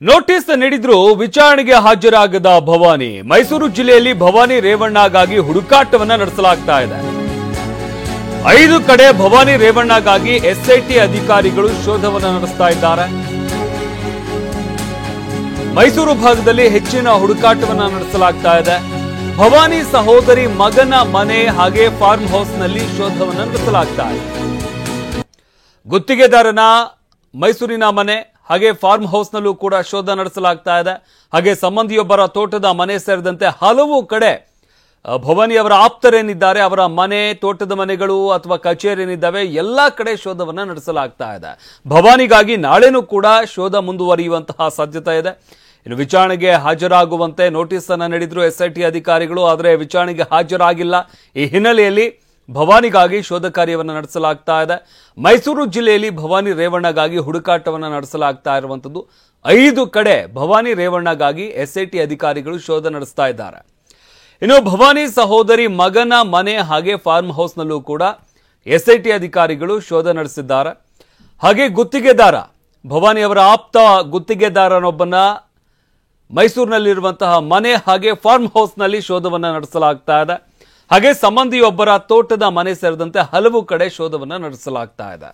Notice ನೀಡಿದ್ರು ವಿಚಾರಣೆಗೆ ಹಾಜರಾಗದ ಭವಾನಿ. ಮೈಸೂರು ಜಿಲ್ಲೆಯಲ್ಲಿ ಭವಾನಿ ರೇವಣ್ಣಗಾಗಿ ಹುಡುಕಾಟವನ್ನ ನಡೆಸಲಾಗ್ತಾ ಇದೆ. 5 ಕಡೆ ಭವಾನಿ ರೇವಣ್ಣಗಾಗಿ ಎಸ್ಐಟಿ ಅಧಿಕಾರಿಗಳು ಶೋಧವನ್ನ ನಡೆಸ್ತಾ ಇದ್ದಾರೆ. ಮೈಸೂರು ಭಾಗದಲ್ಲಿ ಹೆಚ್ಚಿನ ಹುಡುಕಾಟವನ್ನ ನಡೆಸಲಾಗ್ತಾ ಇದೆ. ಭವಾನಿ ಸಹೋದರಿ ಮಗನ ಮನೆ ಹಾಗೆ ಫಾರ್ಮ್ ಹೌಸ್ನಲ್ಲಿ ಶೋಧವನ್ನ ನಡೆಸಲಾಗ್ತಾ ಇದೆ. ಗುತ್ತಿಗೆದಾರನ ಮೈಸೂರಿನ ಮನೆ ಹಾಗೆ ಫಾರ್ಮ್ ಹೌಸ್ನಲ್ಲೂ ಕೂಡ ಶೋಧ ನಡೆಸಲಾಗ್ತಾ ಇದೆ. ಹಾಗೆ ಸಂಬಂಧಿಯೊಬ್ಬರ ತೋಟದ ಮನೆ ಸೇರಿದಂತೆ ಹಲವು ಕಡೆ ಭವಾನಿಯವರ ಆಪ್ತರೇನಿದ್ದಾರೆ ಅವರ ಮನೆ, ತೋಟದ ಮನೆಗಳು ಅಥವಾ ಕಚೇರಿ ಏನಿದ್ದಾವೆ ಎಲ್ಲ ಕಡೆ ಶೋಧವನ್ನ ನಡೆಸಲಾಗ್ತಾ ಇದೆ. ಭವಾನಿಗಾಗಿ ನಾಳೆನೂ ಕೂಡ ಶೋಧ ಮುಂದುವರಿಯುವಂತಹ ಸಾಧ್ಯತೆ ಇದೆ. ಇನ್ನು ವಿಚಾರಣೆಗೆ ಹಾಜರಾಗುವಂತೆ ನೋಟಿಸ್ ಅನ್ನು ನೀಡಿದ್ರು ಎಸ್ಐಟಿ ಅಧಿಕಾರಿಗಳು, ಆದರೆ ವಿಚಾರಣೆಗೆ ಹಾಜರಾಗಿಲ್ಲ. ಈ ಹಿನ್ನೆಲೆಯಲ್ಲಿ ಭವಾನಿಗಾಗಿ ಶೋಧ ಕಾರ್ಯವನ್ನು ನಡೆಸಲಾಗ್ತಾ ಇದೆ. ಮೈಸೂರು ಜಿಲ್ಲೆಯಲ್ಲಿ ಭವಾನಿ ರೇವಣ್ಣಗಾಗಿ ಹುಡುಕಾಟವನ್ನು ನಡೆಸಲಾಗ್ತಾ ಇರುವಂತದ್ದು. 5 ಕಡೆ ಭವಾನಿ ರೇವಣ್ಣಗಾಗಿ ಎಸ್ಐಟಿ ಅಧಿಕಾರಿಗಳು ಶೋಧ ನಡೆಸ್ತಾ ಇದ್ದಾರೆ. ಇನ್ನು ಭವಾನಿ ಸಹೋದರಿ ಮಗನ ಮನೆ ಹಾಗೆ ಫಾರ್ಮ್ ಹೌಸ್ನಲ್ಲೂ ಕೂಡ ಎಸ್ಐಟಿ ಅಧಿಕಾರಿಗಳು ಶೋಧ ನಡೆಸಿದ್ದಾರೆ. ಹಾಗೆ ಗುತ್ತಿಗೆದಾರ ಭವಾನಿಯವರ ಆಪ್ತ ಗುತ್ತಿಗೆದಾರನೊಬ್ಬನ ಮೈಸೂರಿನಲ್ಲಿರುವಂತಹ ಮನೆ ಹಾಗೆ ಫಾರ್ಮ್ ಹೌಸ್ನಲ್ಲಿ ಶೋಧವನ್ನ ನಡೆಸಲಾಗ್ತಾ ಇದೆ. ಹಾಗೆ ಸಂಬಂಧಿಯೊಬ್ಬರ ತೋಟದ ಮನೆ ಸೇರಿದಂತೆ ಹಲವು ಕಡೆ ಶೋಧವನ್ನ ನಡೆಸಲಾಗ್ತಾ ಇದೆ.